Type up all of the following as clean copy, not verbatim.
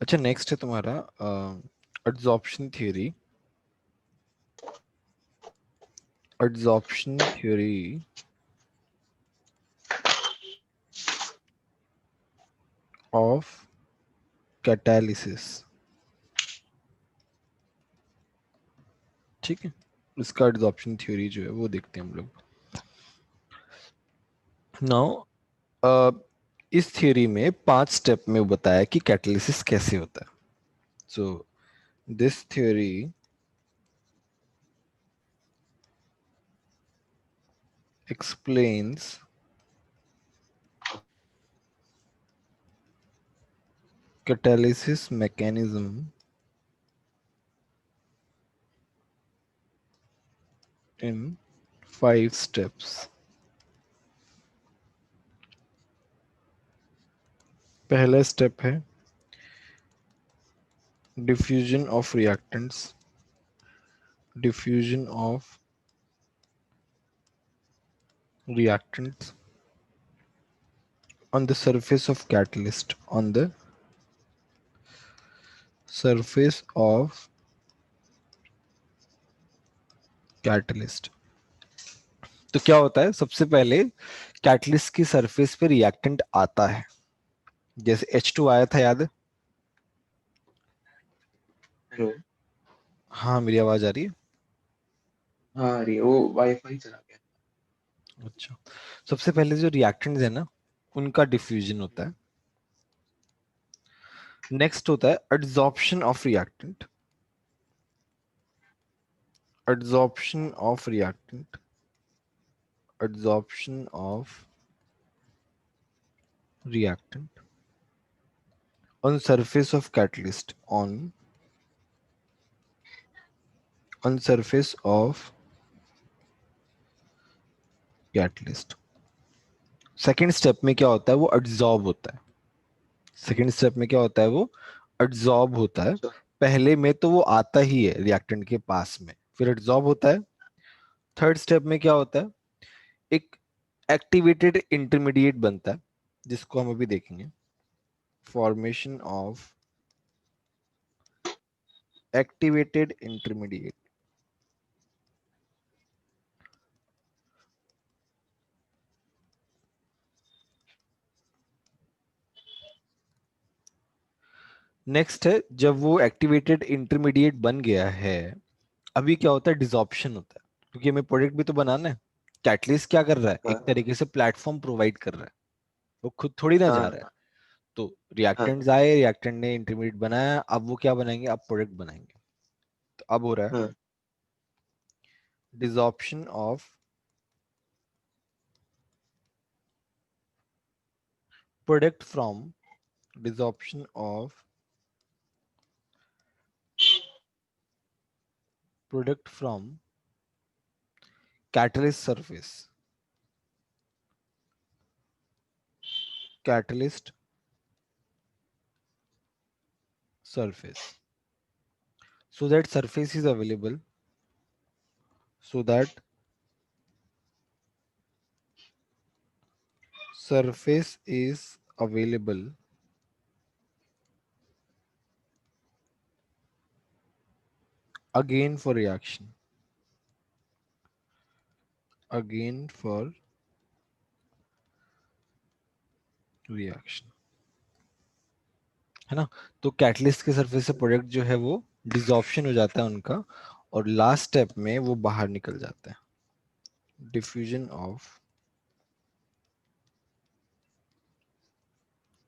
अच्छा, नेक्स्ट है तुम्हारा adsorption theory. Adsorption theory of catalysis. ठीक है, इसका एड्सॉर्प्शन थ्योरी जो है वो देखते हैं हम लोग। नाउ इस थ्योरी में 5 स्टेप में बताया कि कैटालिसिस कैसे होता है। So this theory explains catalysis mechanism in 5 steps. पहला स्टेप है diffusion of reactants. Diffusion of reactants on the surface of catalyst. On the surface of catalyst. तो क्या होता है, सबसे पहले कैटलिस्ट की सरफेस पे रिएक्टेंट आता है। जैसे H2 आया था, याद है? हेलो। हाँ, मेरी आवाज आ रही है? हाँ, अरे वो वाईफाई चला गया। अच्छा, सबसे पहले जो रिएक्टेंट्स है ना, उनका डिफ्यूजन होता है। नेक्स्ट होता है adsorption of reactant. Adsorption of reactant. Adsorption of reactant on surface of catalyst. On surface of catalyst. Second step में क्या होता है, वो एड्सॉर्ब होता है। सेकेंड स्टेप में क्या होता है, वो एड्सॉर्ब होता है। अच्छा। पहले में तो वो आता ही है रिएक्टेंट के पास में, फिर एड्सॉर्ब होता है। थर्ड स्टेप में क्या होता है, एक एक्टिवेटेड इंटरमीडिएट बनता है, जिसको हम अभी देखेंगे। Formation of activated intermediate. Next है, जब वो एक्टिवेटेड इंटरमीडिएट बन गया है, अभी क्या होता है, डिसॉर्प्शन होता है। क्योंकि हमें प्रोडक्ट भी तो बनाना है। कैटलिस्ट क्या कर रहा है, एक हाँ तरीके से प्लेटफॉर्म प्रोवाइड कर रहा है, वो खुद थोड़ी ना जा रहा है। हाँ तो हाँ रिएक्टेंट्स आए, रिएक्टेंट ने इंटरमीडिएट बनाया, अब वो क्या बनाएंगे, अब प्रोडक्ट बनाएंगे। तो अब हो रहा है हाँ। Desorption of product from desorption of product from catalyst surface. Catalyst surface, so that surface is available, so that surface is available again for reaction, again for reaction, है ना? तो कैटलिस्ट के सरफेस से प्रोडक्ट जो है वो desorption हो जाता है उनका, और लास्ट स्टेप में वो बाहर निकल जाता है। Diffusion of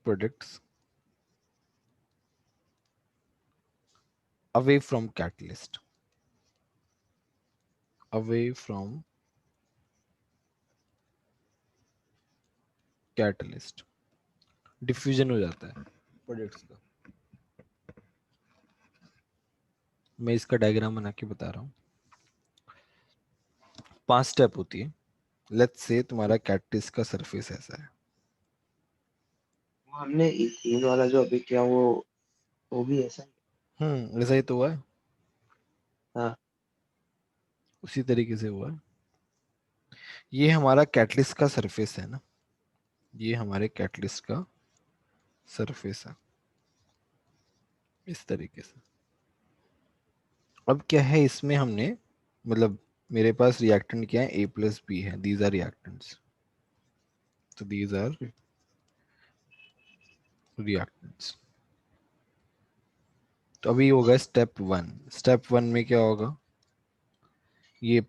products away from catalyst, away from catalyst, diffusion हो जाता है प्रोडक्ट्स का। मैं इसका डायग्राम बना के बता रहा हूँ। 5 स्टेप होती है। लेट्स से तुम्हारा कैटलिस्ट का सरफेस ऐसा है। वो हमने इथेन वाला जो अभी किया वो भी ऐसा ही। ऐसा ही तो हुआ है, हाँ। उसी तरीके से हुआ है। ये हमारा कैटलिस्ट का सरफेस है ना, ये हमारे कैटलिस्ट का सरफेस है। इस तरीके से। अब क्या है इसमें, हमने मतलब मेरे पास रिएक्टेंट क्या है, ए प्लस बी है, दीज आर रिएक्टेंट्स, तो दीज आर रिएक्टेंट्स। तो अभी होगा स्टेप वन। स्टेप वन में क्या होगा, ये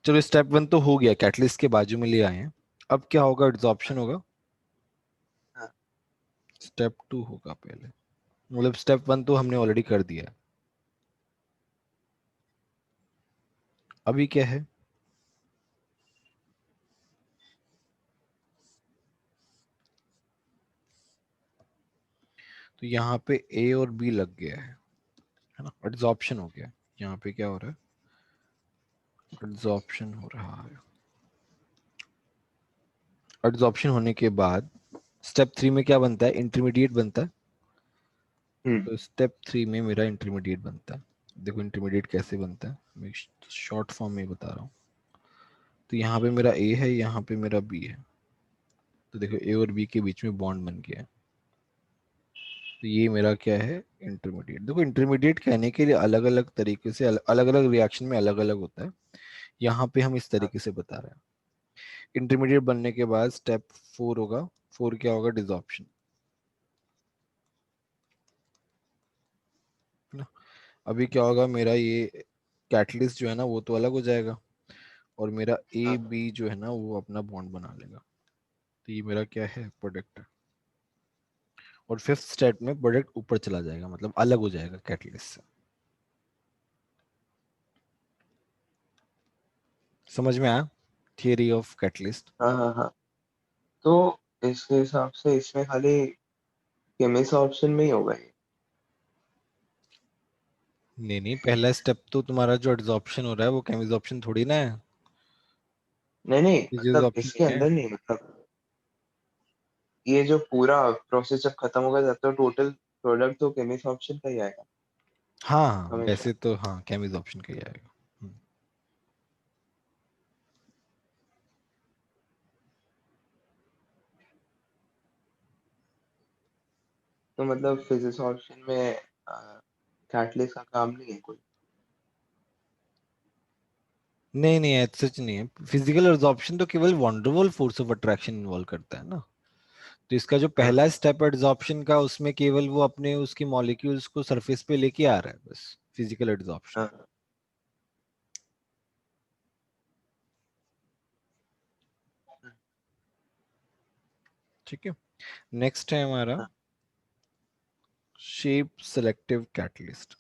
चलो स्टेप वन तो हो गया, कैटलिस्ट के बाजू में ले आए हैं। अब क्या होगा, एड्सॉर्प्शन होगा। हाँ, स्टेप टू होगा पहले, मतलब स्टेप वन तो हमने ऑलरेडी कर दिया है। अभी क्या है, तो यहाँ पे ए और बी लग गया है ना, एड्सॉर्प्शन हो गया। यहाँ पे क्या हो रहा है, एड्सॉर्प्शन हो रहा है। एड्सॉर्प्शन होने के बाद स्टेप थ्री में क्या बनता है, इंटरमीडिएट बनता है। तो स्टेप थ्री में मेरा इंटरमीडिएट बनता है। देखो इंटरमीडिएट कैसे बनता है, मैं शॉर्ट फॉर्म में बता रहा हूँ। तो यहाँ पे मेरा ए है, यहाँ पे मेरा बी है। तो देखो ए और बी के बीच में बॉन्ड बन गया है। तो ये मेरा क्या है, इंटरमीडिएट। देखो इंटरमीडिएट कहने के लिए अलग अलग तरीके से अलग अलग रिएक्शन में अलग अलग होता है। यहाँ पे हम इस हाँ, तरीके से बता रहे हैं। इंटरमीडिएट बनने के बाद स्टेप फोर होगा। फोर क्या होगा, डिसॉर्प्शन। है ना। अभी क्या होगा, मेरा ये कैटलिस्ट जो है ना वो तो अलग हो जाएगा, और मेरा ए हाँ, बी जो है ना वो अपना बॉन्ड बना लेगा। तो ये मेरा क्या है, प्रोडक्ट। और फिफ्थ स्टेप में प्रोडक्ट ऊपर चला जाएगा, मतलब अलग हो जाएगा कैटलिस्ट से। समझ में आया, थियरी ऑफ कैटलिस्ट। हाँ, हाँ, हाँ। तो इसके हिसाब से इसमें खाली केमिस्ट ऑप्शन में ही होगा ये। नहीं नहीं, पहला स्टेप तो तुम्हारा जो एड्सॉर्प्शन हो रहा है वो केमिसॉर्प्शन थोड़ी ना है, नहीं, नहीं, मतलब फिजियोसॉर्प्शन इसके ही है। अंदर नहीं, मतलब ये जो पूरा प्रोसेस जब खत्म होगा तब तो टोटल प्रोडक्ट तो केमिस्ट ऑप्शन का ही आएगा हाँ हाँ, हमेशा। वैसे तो हाँ केमिसॉर्प्शन का ही आएगा। तो मतलब फिजिक्स ऑप्शन में कैटलिस्ट का काम नहीं है कोई। नहीं नहीं, ऐसा सच नहीं है। फिजिकल एब्जॉर्प्शन तो केवल वंडरवल फोर्स ऑफ अट्रैक्शन इन्वॉल्व करता है ना। तो इसका जो हाँ, पहला स्टेप एब्जॉर्प्शन का, उसमें केवल वो अपने उसकी मॉलिक्यूल्स को सरफेस पे लेके आ रहा है, बस फिजिकल एब्जॉर्प्शन। हाँ, ठीक है। नेक्स्ट है हमारा हाँ। Shape selective catalyst.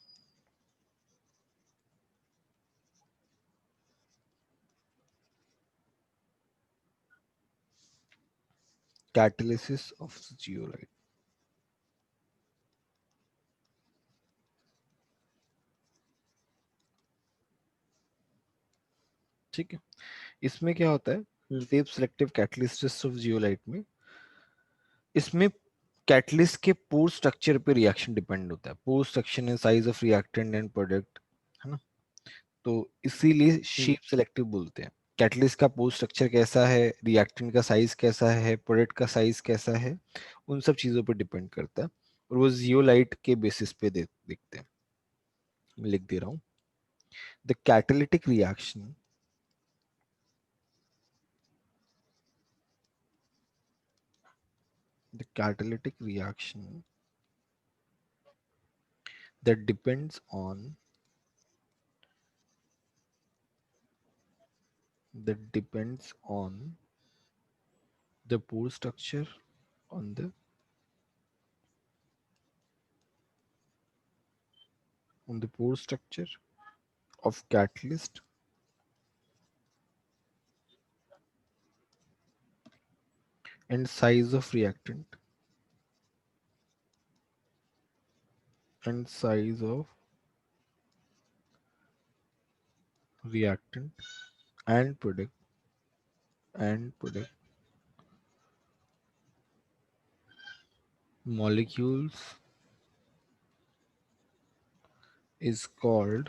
Catalysis of zeolite. ठीक है। इसमें क्या होता है, hmm, shape selective catalysis of zeolite में, इसमें कैटलिस्ट के पोर स्ट्रक्चर पे रिएक्शन डिपेंड होता है। Pore structure and size of reactant and product, है ना। तो इसीलिए हम्म, शेप सेलेक्टिव बोलते हैं। कैटलिस्ट का पोर स्ट्रक्चर कैसा है, रिएक्टेंट का साइज कैसा है, प्रोडक्ट का साइज कैसा है, उन सब चीजों पर डिपेंड करता है। और वो जियोलाइट के बेसिस पे देखते हैं। मैं लिख दे रहा हूँ, the catalytic reaction, the catalytic reaction that depends on the pore structure, on the pore structure of catalyst and size of reactant, and size of reactant and product molecules is called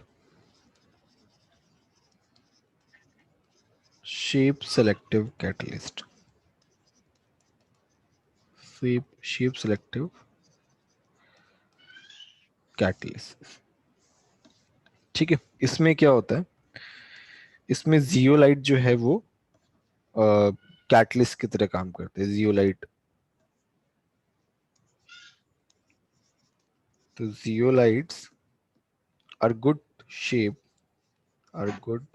shape selective catalyst. Shape selective catalyst. ठीक है, इसमें क्या होता है, इसमें zeolite जो है वो कैटलिस्ट की तरह काम करते हैं। जियोलाइट, तो zeolites are good shape, are good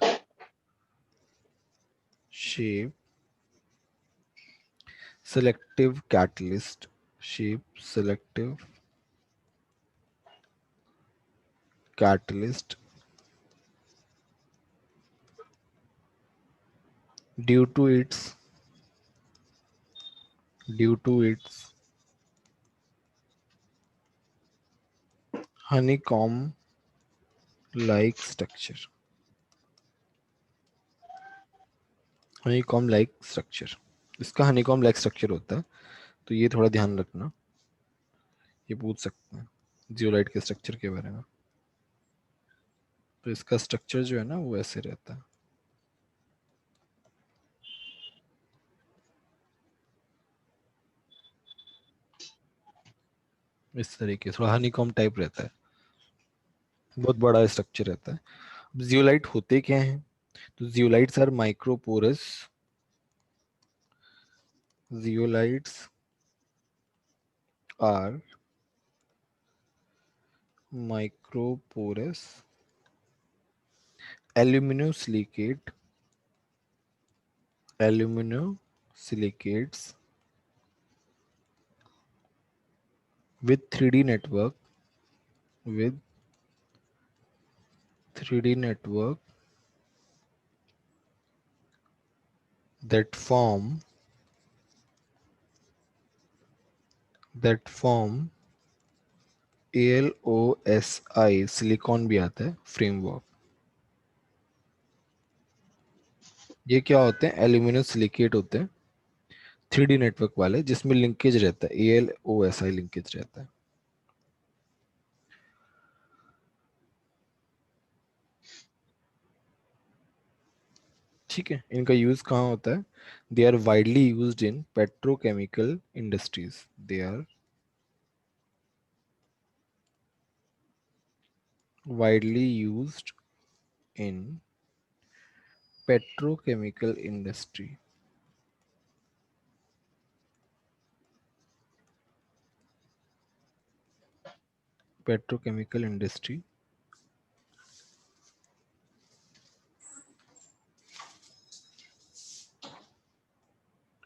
shape selective catalyst, shape selective catalyst due to its due to its honeycomb like structure, honeycomb like structure। इसका honeycomb like structure होता है, तो ये थोड़ा ध्यान रखना, ये पूछ सकते हैं जियोलाइट के स्ट्रक्चर के बारे में। तो इसका स्ट्रक्चर जो है ना वो ऐसे रहता है, इस तरीके से थोड़ा हनीकॉम्ब टाइप रहता है, बहुत बड़ा स्ट्रक्चर रहता है। अब जियोलाइट होते क्या हैं, तो zeolites are microporous, zeolites are microporous aluminosilicate aluminosilicates with 3D network, with 3D network that form ALOSI, silicon भी आता है फ्रेमवर्क। ये क्या होते हैं, एल्यूमिनोसिलिकेट होते हैं 3D नेटवर्क वाले, जिसमें लिंकेज रहता है, ALOSI लिंकेज रहता है। ठीक है, इनका यूज कहाँ होता है, they are widely used in petrochemical industries, they are widely used in petrochemical industry, petrochemical industry।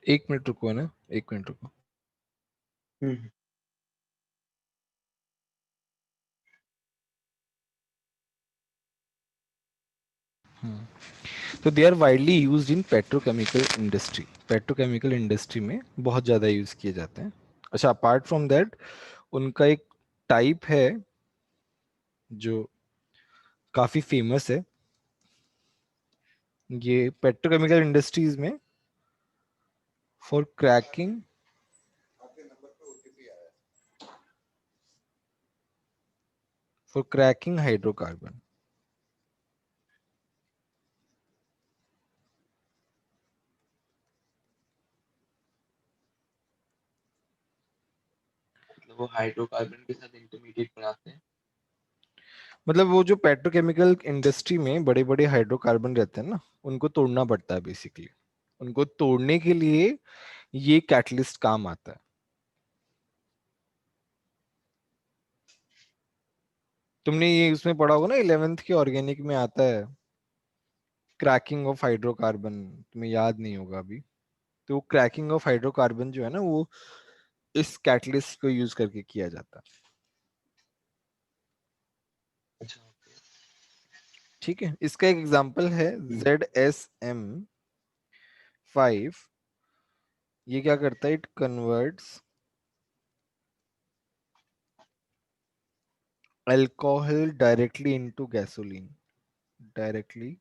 एक मिनट रुको है ना, एक मिनट रुको। हम्म। तो they are widely used in petrochemical industry, petrochemical industry में बहुत ज़्यादा यूज किए जाते हैं। अच्छा, अपार्ट फ्रॉम दैट उनका एक टाइप है जो काफ़ी फेमस है, ये पेट्रोकेमिकल इंडस्ट्रीज में for cracking, for cracking hydrocarbon. मतलब वो हाइड्रोकार्बन के साथ इंटरमीडिएट बनाते हैं। मतलब वो जो पेट्रोकेमिकल इंडस्ट्री में बड़े बड़े हाइड्रोकार्बन रहते हैं ना, उनको तोड़ना पड़ता है बेसिकली। उनको तोड़ने के लिए ये कैटलिस्ट काम आता है। तुमने ये उसमें पढ़ा होगा ना, 11th के ऑर्गेनिक में आता है क्रैकिंग ऑफ हाइड्रोकार्बन, तुम्हें याद नहीं होगा अभी। तो क्रैकिंग ऑफ हाइड्रोकार्बन जो है ना वो इस कैटलिस्ट को यूज करके किया जाता है। अच्छा। ठीक है, इसका एक एग्जांपल है ZSM5। ये क्या करता है, it converts alcohol directly into gasoline, directly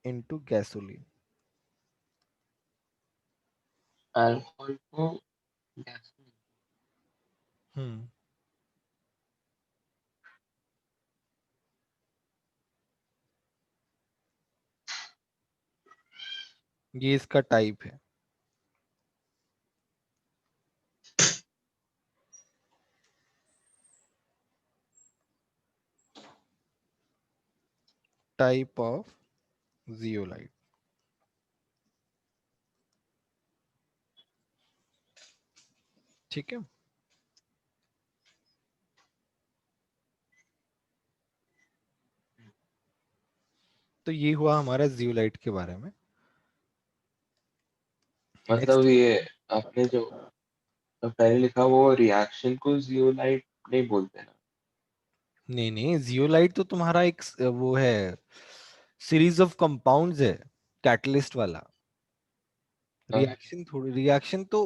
into gasoline. Alcohol को गैस में। हम्म, ये इसका टाइप है। Type of zeolite. ठीक है, तो ये हुआ हमारा जियोलाइट के बारे में। नेक्स्ट, मतलब ये आपने जो पहले लिखा वो रिएक्शन को जियोलाइट नहीं बोलते ना? नहीं नहीं, जियोलाइट तो तुम्हारा एक वो है, सीरीज ऑफ कंपाउंड्स है, कैटलिस्ट वाला। हाँ रिएक्शन तो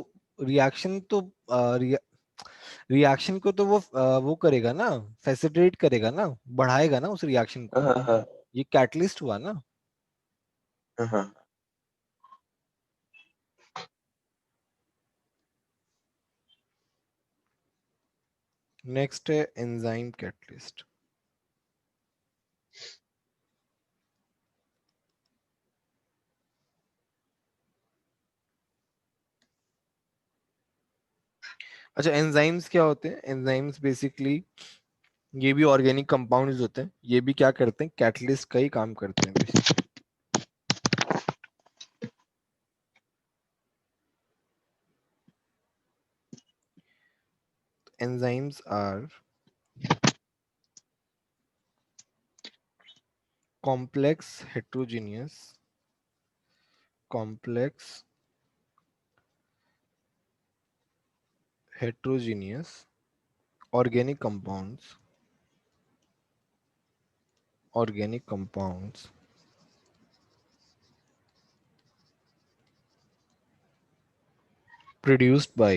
रिएक्शन को तो वो करेगा ना, फैसिलिटेट करेगा ना, बढ़ाएगा ना उस रिएक्शन को। हाँ हाँ ये कैटलिस्ट हुआ ना। हाँ हाँ। नेक्स्ट है एंजाइम कैटलिस्ट। अच्छा, एंजाइम्स क्या होते हैं? एंजाइम्स बेसिकली ये भी ऑर्गेनिक कंपाउंड्स होते हैं, ये भी क्या करते हैं, कैटलिस्ट का ही काम करते हैं basically. Enzymes are complex complex heterogeneous organic compounds produced by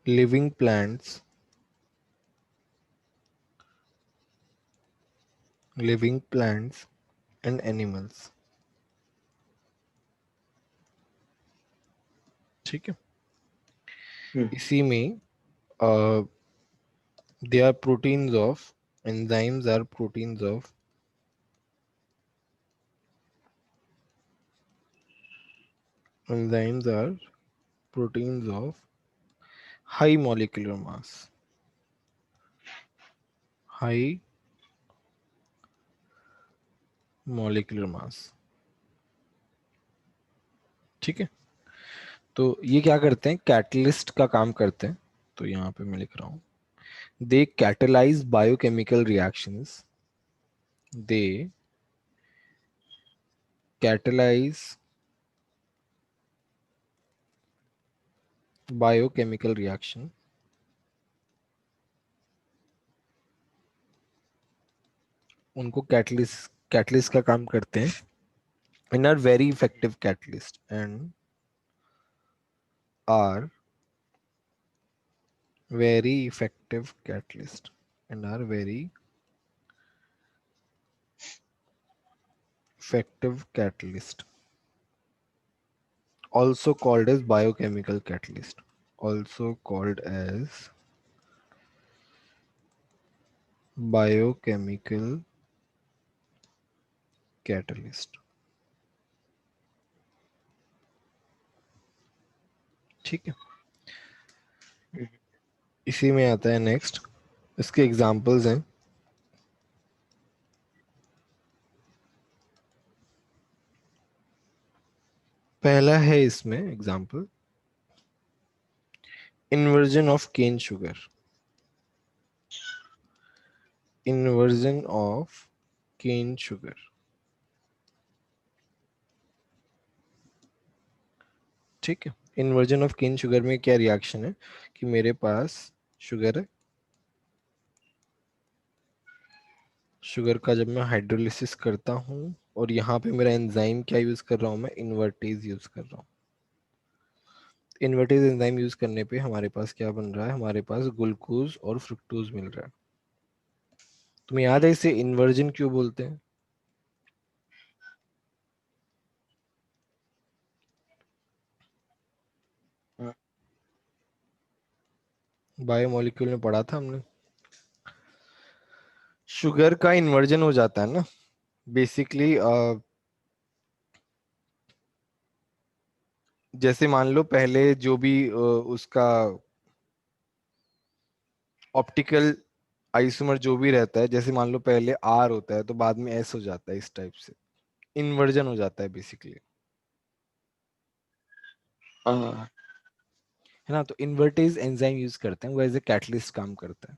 living plants, and animals। ठीक है, हम्म इसी में they are proteins of enzymes are enzymes are proteins of high molecular mass, high molecular mass। ठीक है, तो ये क्या करते हैं, कैटलिस्ट का काम करते हैं। तो यहाँ पे मैं लिख रहा हूँ, they catalyse biochemical reactions, they catalyse biochemical reaction, उनको कैटलिस्ट का काम करते हैं, इन are very effective catalyst are very effective catalyst and are very effective catalyst, also called as biochemical catalyst, also called as biochemical catalyst। ठीक है, इसी में आता है नेक्स्ट, इसके एग्जांपल्स हैं। पहला है इसमें example, inversion of cane sugar, inversion of cane sugar. ठीक है, इन्वर्जन ऑफ केन शुगर में क्या रिएक्शन है कि मेरे पास शुगर है, शुगर का जब मैं हाइड्रोलिसिस करता हूँ, और यहाँ पे मेरा एंजाइम क्या यूज कर रहा हूँ, मैं इन्वर्टेज यूज कर रहा हूँ। इन्वर्टेज एंजाइम यूज करने पे हमारे पास क्या बन रहा है, हमारे पास ग्लूकोज और फ्रुक्टोज मिल रहा है। तुम्हें याद है इसे इन्वर्जन क्यों बोलते हैं? हाँ बायोमोलिक्यूल में पढ़ा था हमने, शुगर का इन्वर्जन हो जाता है ना बेसिकली। जैसे मान लो पहले जो भी उसका ऑप्टिकल आइसोमर जो भी रहता है, जैसे मान लो पहले आर होता है तो बाद में एस हो जाता है, इस टाइप से इन्वर्जन हो जाता है बेसिकली, हाँ। है ना। तो इन्वर्टेज एंजाइम यूज करते हैं, वो एज ए कैटलिस्ट काम करता है।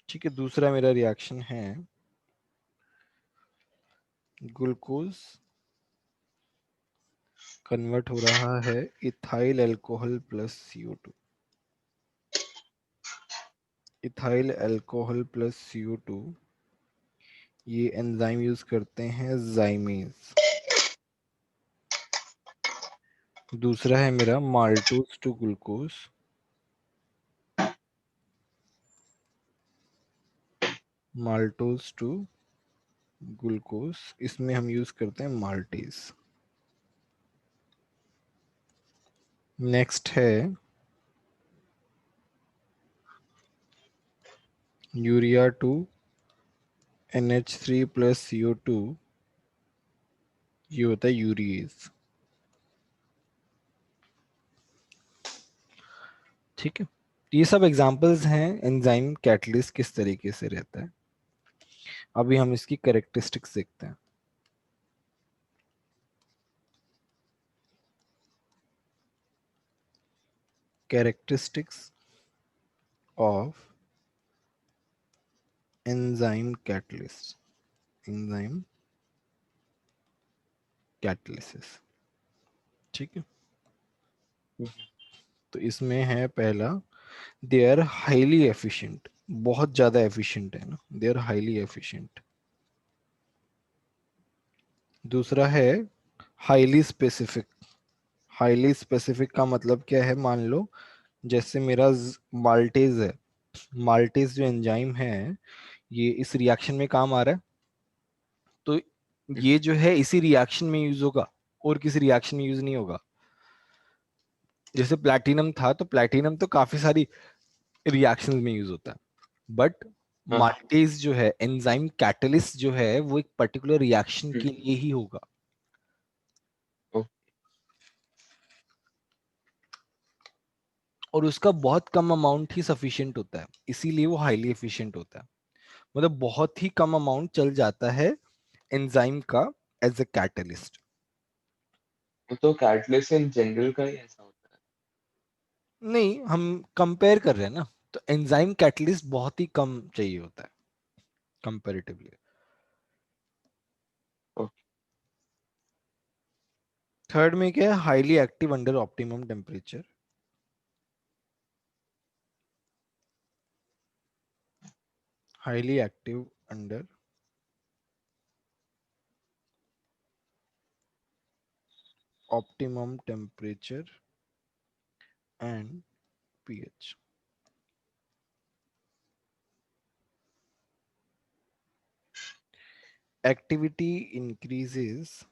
ठीक है, दूसरा मेरा रिएक्शन है ग्लूकोज कन्वर्ट हो रहा है ethyl alcohol plus CO2। Ethyl alcohol plus CO2, ये एंजाइम यूज करते हैं जाइमेज। दूसरा है मेरा maltose to glucose, maltose to glucose, इसमें हम यूज करते हैं माल्टेज। नेक्स्ट है urea to NH3 plus CO2, ये होता है यूरिएज। ठीक है, ये सब एग्जांपल्स हैं एंजाइम कैटलिस्ट किस तरीके से रहता है। अभी हम इसकी कैरेक्टरिस्टिक्स देखते हैं। Characteristics of enzyme catalyst, enzyme catalysis. ठीक है, तो इसमें है पहला, दे आर हाईली एफिशिएंट, बहुत ज्यादा एफिशिएंट है ना, दे आर हाईली एफिशिएंट। दूसरा है हाईली स्पेसिफिक। हाईली स्पेसिफिक का मतलब क्या है, मान लो जैसे मेरा माल्टेज है, माल्टेज जो एंजाइम है ये इस रिएक्शन में काम आ रहा है, तो ये जो है इसी रिएक्शन में यूज होगा और किसी रिएक्शन में यूज नहीं होगा। जैसे प्लैटिनम था, तो प्लैटिनम तो काफी सारी रिएक्शंस में यूज होता है, बट हाँ। माल्टेज जो है एंजाइम कैटलिस्ट जो है वो एक पर्टिकुलर रिएक्शन के लिए ही होगा। ओ, और उसका बहुत कम अमाउंट ही सफिशिएंट होता है, इसीलिए वो हाईली एफिशिएंट होता है। मतलब बहुत ही कम अमाउंट चल जाता है एंजाइम का एज ए कैटलिस्ट। वो तो कैटलिस्ट इन जनरल का ही ऐसा होता है। नहीं, हम कंपेयर कर रहे हैं ना, तो एंजाइम कैटलिस्ट बहुत ही कम चाहिए होता है कंपैरेटिवली। ओके। थर्ड में क्या है, highly active under optimum temperature. Highly active under optimum temperature and pH. Activity increases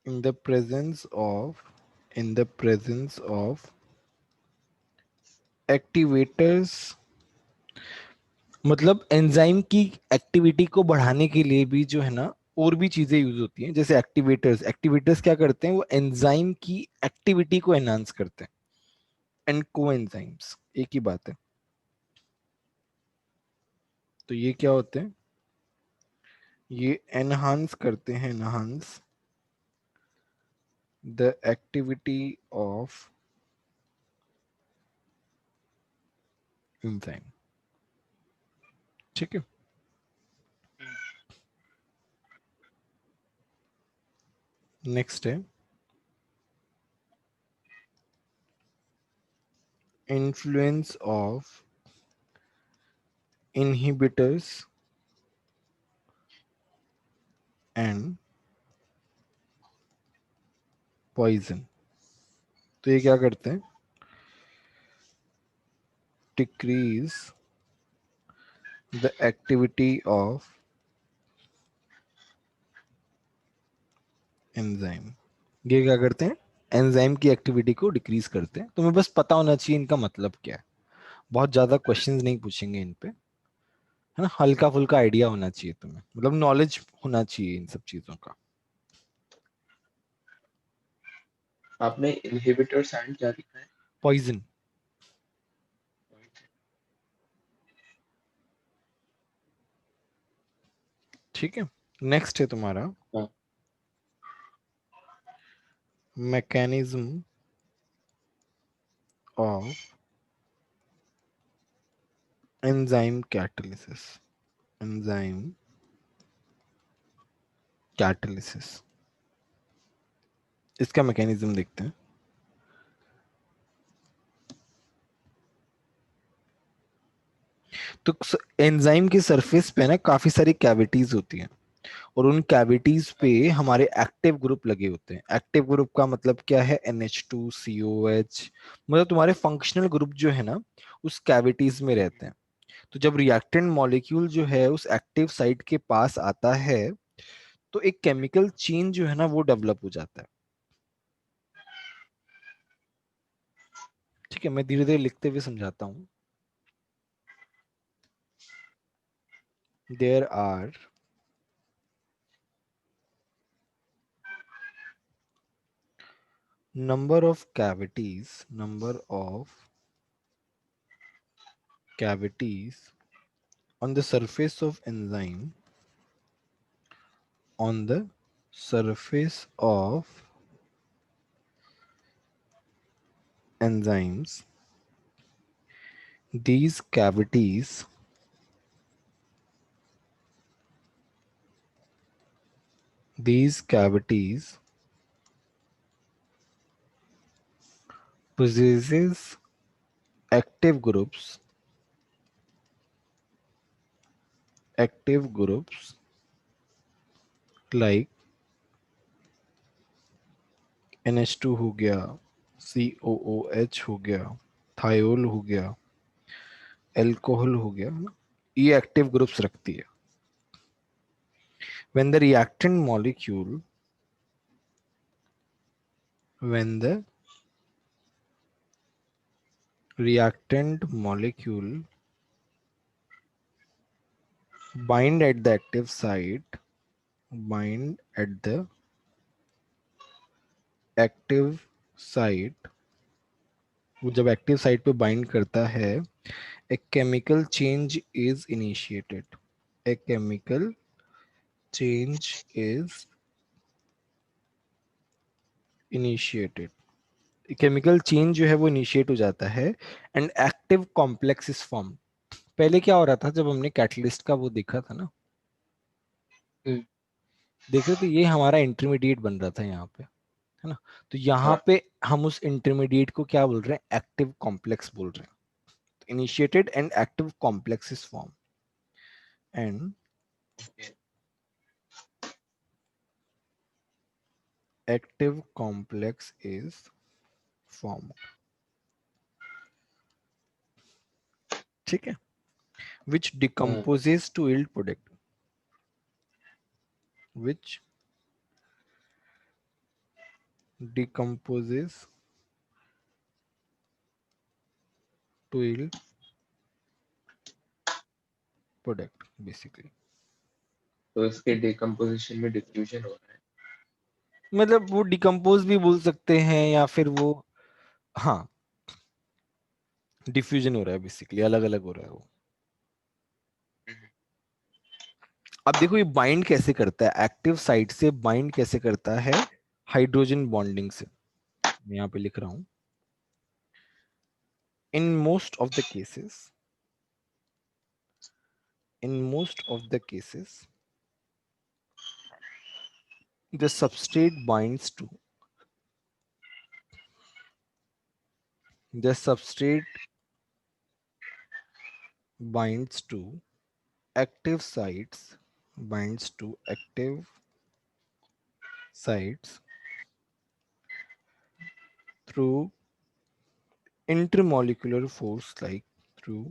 in the presence of activators। मतलब एंजाइम की एक्टिविटी को बढ़ाने के लिए भी जो है ना और भी चीजें यूज होती हैं, जैसे एक्टिवेटर्स। एक्टिवेटर्स क्या करते हैं, वो एंजाइम की एक्टिविटी को एनहांस करते हैं। एंड को एंजाइम्स एक ही बात है। तो ये क्या होते हैं, ये एनहांस करते हैं, enhance the activity of enzyme. ठीक है, नेक्स्ट है influence of inhibitors and poison. तो ये क्या करते हैं, decrease the activity of enzyme. ये क्या करते हैं, एंजाइम की एक्टिविटी को डिक्रीज करते हैं। तुम्हें बस पता होना चाहिए इनका मतलब क्या है। बहुत ज्यादा क्वेश्चंस नहीं पूछेंगे इन पे, है ना। हल्का फुल्का आइडिया होना चाहिए तुम्हें, मतलब नॉलेज होना चाहिए इन सब चीजों का। आपने इनहिबिटर्स एंड क्या लिखा है? पॉइजन। ठीक है, नेक्स्ट है तुम्हारा हाँ, mechanism of enzyme catalysis. Enzyme catalysis, इसका मैकेनिज्म देखते हैं। तो एंजाइम की सरफेस पे ना काफी सारी कैविटीज होती हैं, और उन कैविटीज पे हमारे एक्टिव ग्रुप लगे होते हैं। एक्टिव ग्रुप का मतलब क्या है? NH2COH, मतलब तुम्हारे फंक्शनल ग्रुप जो है ना, उस कैविटीज में रहते हैं। तो जब रिएक्टेंट मॉलिक्यूल जो है उस एक्टिव साइट के पास आता है, तो एक केमिकल चेन जो है ना वो डेवलप हो जाता है। ठीक है, मैं धीरे धीरे लिखते हुए समझाता हूँ। There are number of cavities on the surface of enzyme, on the surface of enzymes. These cavities these cavities possesses active groups active groups like NH2 हो गया, COOH हो गया, थायोल हो गया, एल्कोहल हो गया, है ना? ये एक्टिव ग्रुप्स रखती है। when the reactant molecule when the reactant molecule bind at the active site bind at the active site वो जब एक्टिव साइट पे बाइंड करता है, a chemical change is initiated a chemical change is initiated chemical change जो है वो initiate हो जाता है, and active complex is form. पहले क्या हो रहा था जब हमने कैटलिस्ट का वो देखा था ना, हम्म, देख रहे थे, ये हमारा इंटरमीडिएट बन रहा था यहाँ पे, है ना। तो यहाँ हाँ, पे हम उस इंटरमीडिएट को क्या बोल रहे हैं? एक्टिव कॉम्प्लेक्स बोल रहे हैं। Initiated and active complex is form, and okay, active complex is form. ठीक है, which हाँ, decomposes to yield product, which decomposes to yield product basically। तो इसके डिकम्पोजिशन में डिफ्यूजन हो रहा है। मतलब वो डिकम्पोज भी बोल सकते हैं, या फिर वो, हाँ, डिफ्यूजन हो रहा है बेसिकली, अलग अलग हो रहा है वो। हम्म, अब देखो ये बाइंड कैसे करता है, एक्टिव साइट से बाइंड कैसे करता है? हाइड्रोजन बॉन्डिंग से। मैं यहाँ पे लिख रहा हूं, in most of the cases in most of the cases the substrate binds to the substrate binds to active sites binds to active sites through intermolecular force like through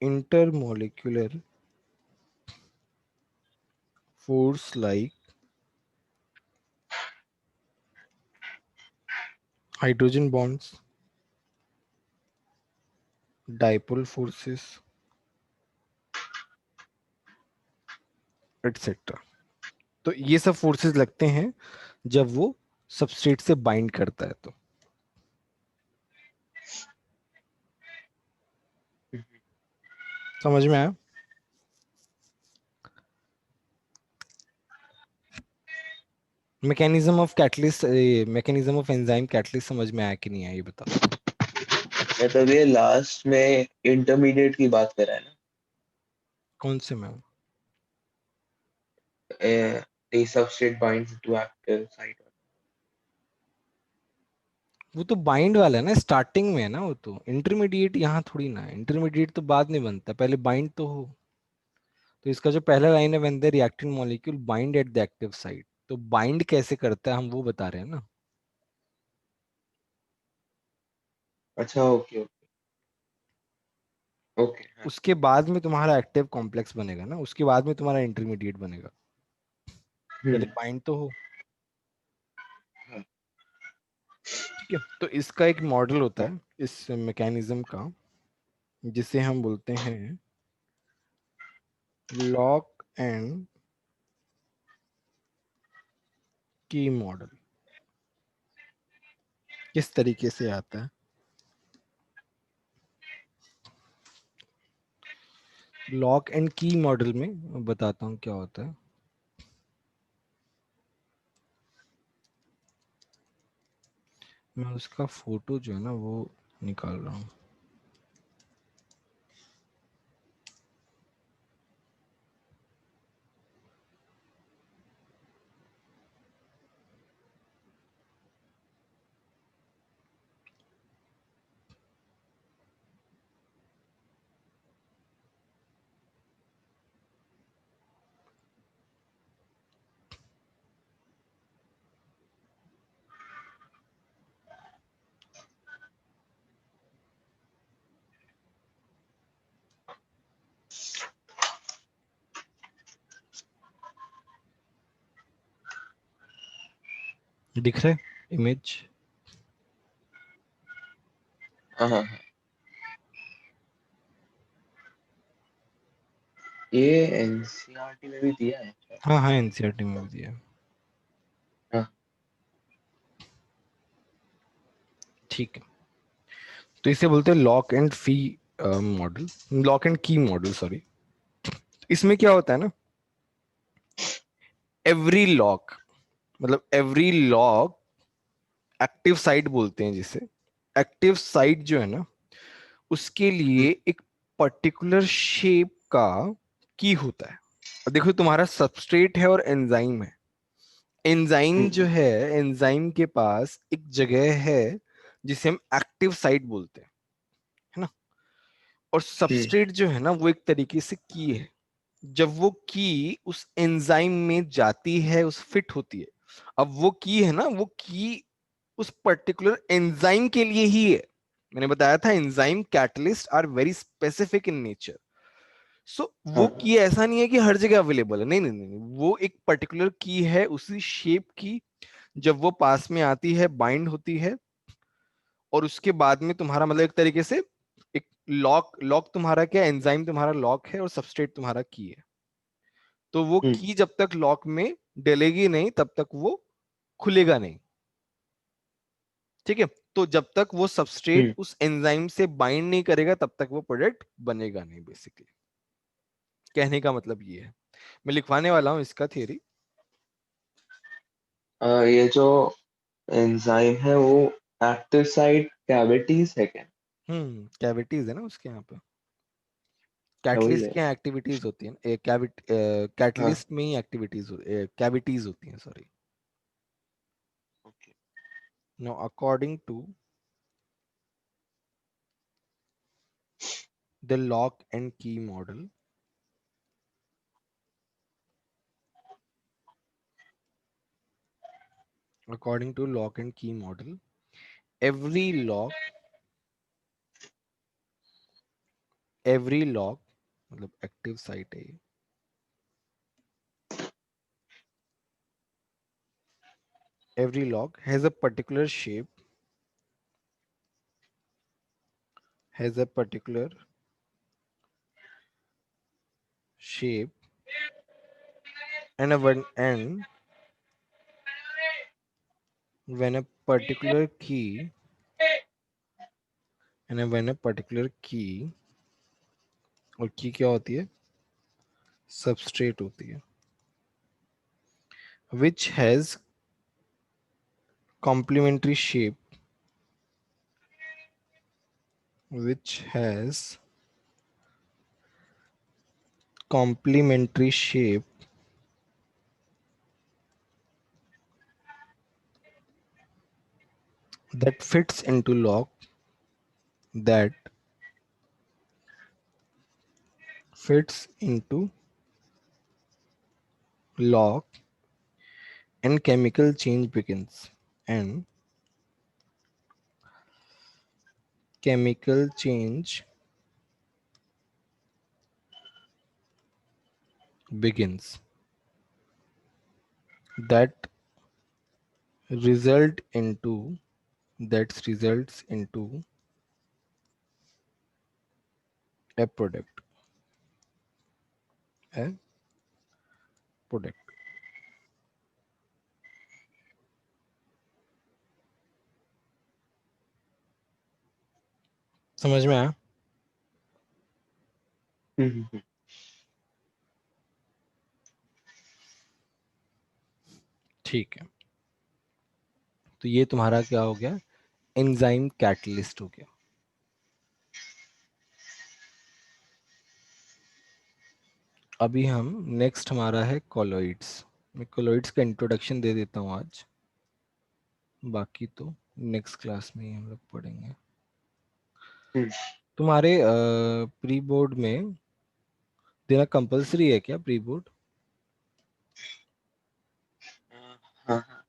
intermolecular force like hydrogen bonds, dipole forces, etcetera. तो ये सब forces लगते हैं जब वो substrate से bind करता है। तो समझ में आया? Mechanism of catalyst, mechanism of enzyme catalyst समझ में आया कि नहीं आया, ये बताओ। मतलब ये लास्ट में इंटरमीडिएट की बात कर रहा है ना? कौन से में? The substrate binds to active site. वो तो बाइंड वाला है ना, स्टार्टिंग में है ना। वो तो इंटरमीडिएट यहाँ थोड़ी ना है, इंटरमीडिएट तो बाद में बनता है, पहले बाइंड तो हो। तो इसका जो पहला लाइन है, when the reacting molecule bind at the active site, तो बाइंड कैसे करता है हम वो बता रहे हैं ना। अच्छा, ओके ओके ओके, हाँ। उसके बाद में तुम्हारा एक्टिव कॉम्प्लेक्स बनेगा ना, उसके बाद में तुम्हारा इंटरमीडिएट बनेगा, पहले हम्म। बाइंड तो हो। हाँ ठीक है, तो इसका एक मॉडल होता हाँ। है इस मैकेनिज्म का, जिसे हम बोलते हैं लॉक एंड की मॉडल। किस तरीके से आता है? लॉक एंड की मॉडल में बताता हूँ क्या होता है। मैं उसका फोटो जो है ना वो निकाल रहा हूँ। दिख रहा है इमेज? हाँ हाँ हाँ। ये एनसीईआरटी में भी दिया है शायद। हाँ हाँ, एनसीईआरटी में भी दिया है। हाँ। ठीक है, तो इसे बोलते हैं lock and fee model, lock and key model, sorry. इसमें क्या होता है ना, एवरी लॉक, मतलब एवरी लॉक, एक्टिव साइट बोलते हैं जिसे। एक्टिव साइट जो है ना, उसके लिए हम्म एक पर्टिकुलर शेप का की होता है। और देखो, तुम्हारा सबस्ट्रेट है और एंजाइम है। एंजाइम जो हम्म है, एंजाइम के पास एक जगह है जिसे हम एक्टिव साइट बोलते हैं, है ना। और हम्म सबस्ट्रेट जो है ना, वो एक तरीके से की है। जब वो की उस एंजाइम में जाती है, उस फिट होती है। अब वो की है ना, वो की उस पर्टिकुलर एंजाइम के लिए ही है। मैंने बताया था enzyme catalyst are very specific in nature. So वो हाँ। की ऐसा नहीं है कि हर जगह अवेलेबल है, नहीं नहीं नहीं नहीं। वो एक पर्टिकुलर की है, उसी शेप की। जब वो पास में आती है, बाइंड होती है, और उसके बाद में तुम्हारा मतलब एक तरीके से एक लॉक, लॉक तुम्हारा क्या, एंजाइम तुम्हारा लॉक है और सबस्ट्रेट तुम्हारा की है। तो वो हम्म की जब तक लॉक में डलेगी नहीं, तब तक वो खुलेगा नहीं। ठीक है, तो जब तक वो सबस्ट्रेट हम्म। उस एंजाइम से बाइंड नहीं करेगा, तब तक वो प्रोडक्ट बनेगा नहीं, बेसिकली। कहने का मतलब ये है। मैं लिखवाने वाला हूं इसका थियरी। ये जो एंजाइम है वो एक्टिव साइट कैविटीज है क्या? कैविटीज है ना उसके यहाँ पे। अच्छा, वही कैटलिस्ट है। की एक्टिविटीज होती है ना, हाँ। कैटलिस्ट में ही एक्टिविटीज, कैविटीज होती हैं, sorry. Okay. Now according to the lock and key model, according to lock and key model, every lock, every lock मतलब एक्टिव साइट है ये, every lock has a particular shape has a particular shape and when a particular key when a particular key, और की क्या होती है, substrate होती है, which has complementary shape, which has complementary shape that fits into lock, that fits into lock, and chemical change begins, and chemical change begins, that result into that results into a product, a product. समझ में आया? हम्म। ठीक है, तो ये तुम्हारा क्या हो गया, एंजाइम कैटलिस्ट हो गया। अभी हम नेक्स्ट हमारा है कोलॉइड्स। मैं कोलॉइड्स का इंट्रोडक्शन दे देता हूँ आज, बाकी तो नेक्स्ट क्लास में ही हम लोग पढ़ेंगे। हम्म। तुम्हारे प्री बोर्ड में देना कंपलसरी है क्या, प्री बोर्ड? हाँ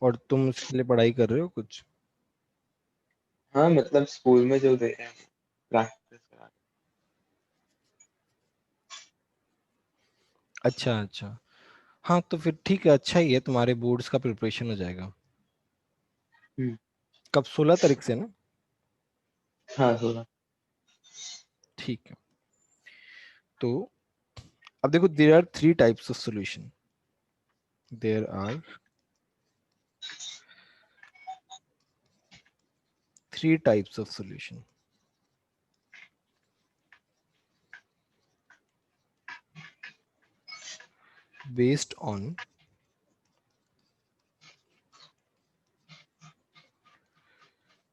और तुम उसके लिए पढ़ाई कर रहे हो कुछ? हाँ, मतलब स्कूल में जो दे रहे हैं प्रैक्टिस करा। अच्छा अच्छा, हाँ तो फिर ठीक है, अच्छा ही है, तुम्हारे बोर्ड्स का प्रिपरेशन हो जाएगा। हम्म। कब, 16 तारीख से ना? हाँ, थोड़ा। ठीक है, तो अब देखो, there are 3 types of solution, there are 3 types of solution based on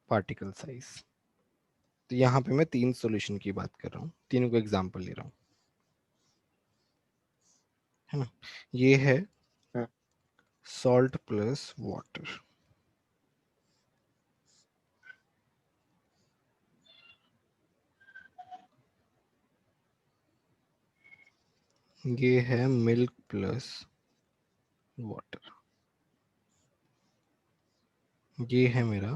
particle size. तो यहाँ पे मैं 3 सॉल्यूशन की बात कर रहा हूँ, तीनों को एग्जांपल ले रहा हूँ, है ना। ये है हाँ। सॉल्ट प्लस वाटर, ये है मिल्क प्लस वाटर, ये है मेरा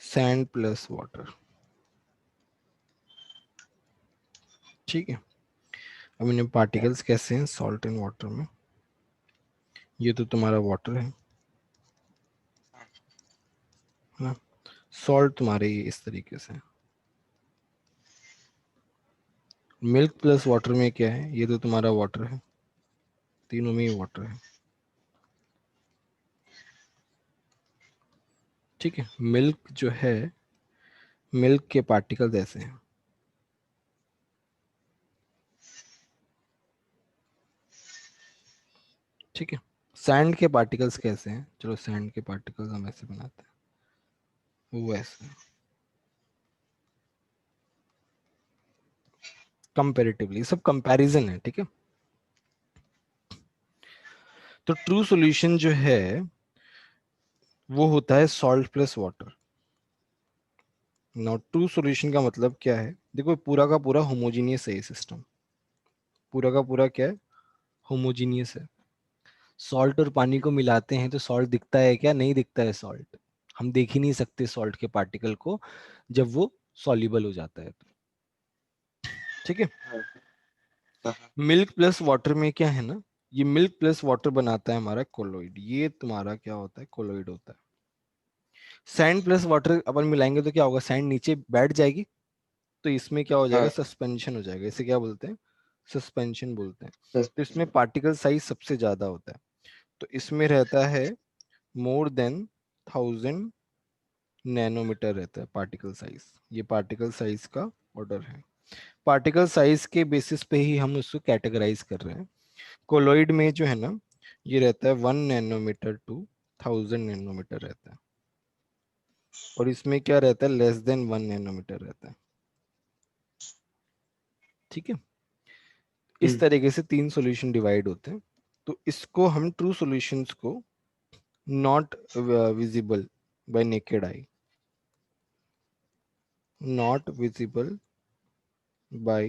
सैंड प्लस वाटर। ठीक है, अब इन्हें पार्टिकल्स कैसे हैं सॉल्ट एंड वाटर में, ये तो तुम्हारा वाटर है ना, सॉल्ट तुम्हारे ये इस तरीके से, मिल्क प्लस वाटर में क्या है, ये तो तुम्हारा वाटर है, तीनों में ही वाटर है। ठीक है, मिल्क जो है, मिल्क के पार्टिकल्स ऐसे हैं, ठीक है। सैंड के पार्टिकल्स कैसे हैं, चलो सैंड के पार्टिकल्स हम ऐसे बनाते हैं, वो ऐसे हैं कंपैरेटिवली, सब कंपैरिजन है, ठीक है। तो ट्रू सॉल्यूशन जो है वो होता है salt plus water. Now true solution का मतलब क्या है, देखो पूरा का पूरा होमोजीनियस है ये सिस्टम, पूरा का पूरा क्या है, होमोजीनियस है। सॉल्ट और पानी को मिलाते हैं तो सॉल्ट दिखता है क्या, नहीं दिखता है सॉल्ट, हम देख ही नहीं सकते सॉल्ट के पार्टिकल को जब वो सॉल्युबल हो जाता है तो, ठीक है। हाँ। हाँ। मिल्क प्लस वाटर में क्या है ना, ये मिल्क प्लस वाटर बनाता है हमारा कोलोइड, ये तुम्हारा क्या होता है, कोलोइड होता है। सैंड प्लस वाटर अपन मिलाएंगे तो क्या होगा, सैंड नीचे बैठ जाएगी, तो इसमें क्या हो जाएगा, हाँ सस्पेंशन हो जाएगा। इसे क्या बोलते हैं, सस्पेंशन बोलते हैं। तो इसमें सस्पेंशन। पार्टिकल साइज सबसे ज्यादा होता है, तो इसमें रहता है मोर देन 1000 नैनोमीटर रहता है पार्टिकल साइज। ये पार्टिकल साइज का ऑर्डर है। पार्टिकल साइज के बेसिस पे ही हम उसको कैटेगराइज कर रहे हैं। कोलोइड में जो है ना, ये रहता है 1 नैनोमीटर टू 1000 नैनोमीटर रहता है, और इसमें क्या रहता है, लेस देन 1 नैनोमीटर रहता है। ठीक है, इस हम्म तरीके से तीन सॉल्यूशन डिवाइड होते हैं। तो इसको हम ट्रू सॉल्यूशंस को not visible bye naked eye, not visible bye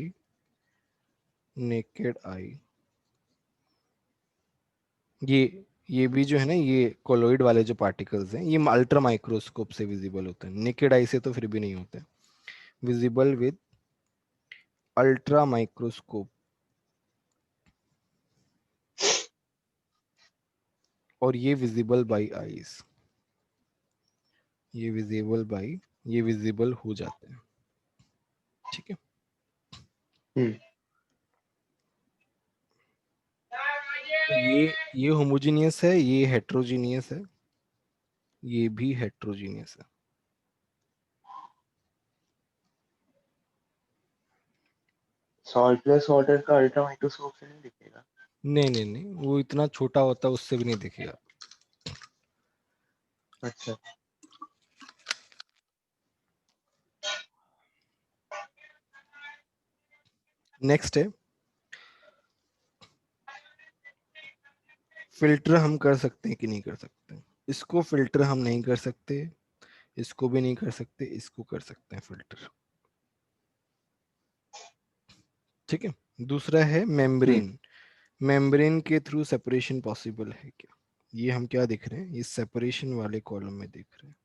naked eye, ये भी जो है ना, ये कोलोइड वाले जो पार्टिकल्स हैं, ये अल्ट्रा माइक्रोस्कोप से विजिबल होते हैं, नेकेड आई से तो फिर भी नहीं होते, विजिबल विद अल्ट्रा माइक्रोस्कोप। और ये विजिबल बाय आईज, ये विजिबल हो जाते हैं। ठीक है, हम्म तो ये होमोजीनियस है, ये हेट्रोजीनियस है, ये भी हेट्रोजीनियस है। सॉल्ट प्लस वाटर का अल्ट्रा माइक्रोस्कोप से नहीं दिखेगा। नहीं नहीं नहीं, वो इतना छोटा होता है, उससे भी नहीं दिखेगा। अच्छा। नेक्स्ट है, फिल्टर हम कर सकते हैं कि नहीं कर सकते। इसको फिल्टर हम नहीं कर सकते, इसको भी नहीं कर सकते, इसको कर सकते हैं फिल्टर। ठीक है, दूसरा है हम्म मेम्ब्रेन। मेम्ब्रेन के थ्रू सेपरेशन पॉसिबल है क्या। ये हम क्या देख रहे हैं, ये सेपरेशन वाले कॉलम में देख रहे हैं।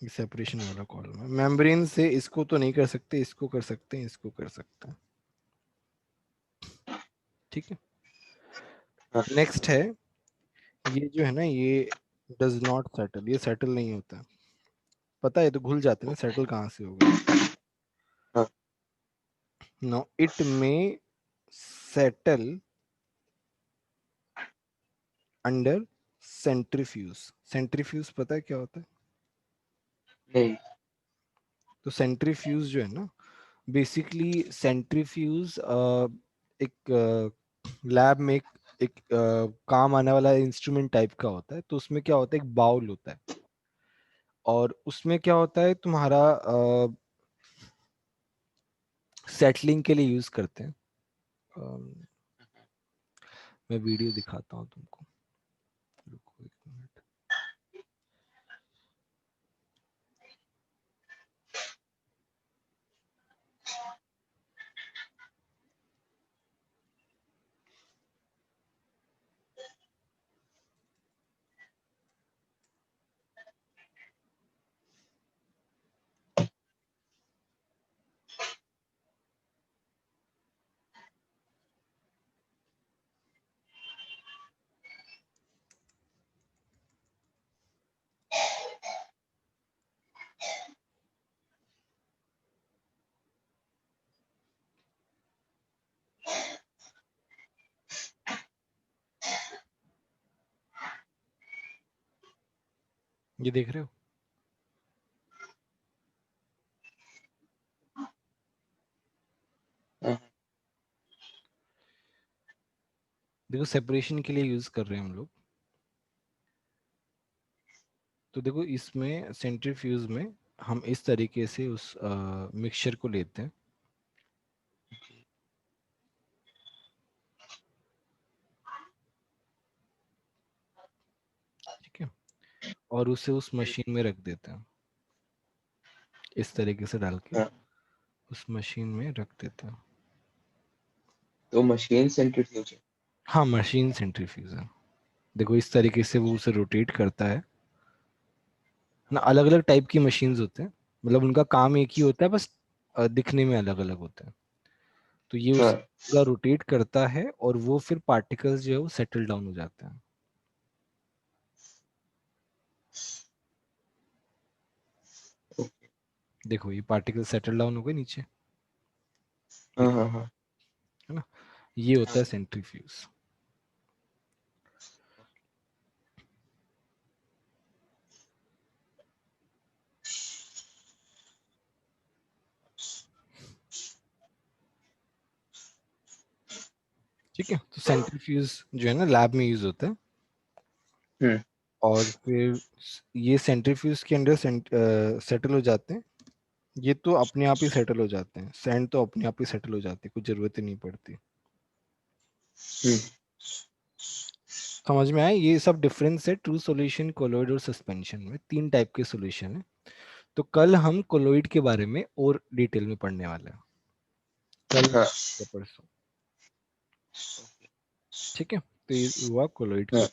ये सेपरेशन वाला कॉलम है, मेम्ब्रेन से इसको तो नहीं कर सकते, इसको कर सकते हैं, इसको कर सकते हैं। ठीक है, हाँ नेक्स्ट है, ये जो है ना, ये डज नॉट सेटल, ये सेटल नहीं होता। पता है, तो घुल जाते हैं ना, सेटल कहाँ से होगा। हाँ नो, इट में सेटल अंडर सेंट्रीफ्यूज। सेंट्रीफ्यूज पता है क्या होता है। नहीं। तो सेंट्रीफ्यूज जो है ना, बेसिकली सेंट्रीफ्यूज एक लैब में एक काम आने वाला इंस्ट्रूमेंट टाइप का होता है। तो उसमें क्या होता है, एक बाउल होता है, और उसमें क्या होता है, तुम्हारा सेटलिंग के लिए यूज करते हैं। मैं वीडियो दिखाता हूँ तुमको, रुको एक मिनट। ये देख रहे हो, हाँ देखो सेपरेशन के लिए यूज कर रहे हैं हम लोग। तो देखो, इसमें सेंट्रीफ्यूज में हम इस तरीके से उस मिक्सचर को लेते हैं। ठीक है, और उसे उस मशीन में रख देते हैं, इस तरीके से डाल के हाँ। उस मशीन में रख देते हैं। तो मशीन सेंट्रीफ्यूज है। हाँ, मशीन सेंट्रीफ्यूज है। देखो इस तरीके से वो उसे रोटेट करता है ना। अलग अलग टाइप की मशीन्स होते हैं, मतलब उनका काम एक ही होता है, बस दिखने में अलग अलग होते हैं। तो ये हाँ, उस पूरा रोटेट करता है और वो फिर पार्टिकल्स जो है वो सेटल डाउन हो जाते हैं। ओके, देखो ये पार्टिकल सेटल डाउन हो गए नीचे, हाँ, हाँ, हाँ, है ना। ये होता है सेंट्रीफ्यूज। ठीक है, तो सेंट्रीफ्यूज जो है ना लैब में यूज होता है। हम्म, और फिर ये सेंट्रीफ्यूज के अंदर सेटल हो जाते हैं। ये तो अपने आप ही सेटल हो जाते हैं, सैंड तो अपने आप ही सेटल हो जाती है, कुछ जरूरत ही नहीं पड़ती। हम्म, समझ में आया, ये सब डिफरेंस है ट्रू सॉल्यूशन, कोलॉइड और सस्पेंशन में। 3 टाइप के सॉल्यूशन है। तो कल हम कोलॉइड के बारे में और डिटेल में पढ़ने वाले हैं, कल हाँ, या परसों। ठीक है, तो ये हुआ कोलॉइड हाँ। के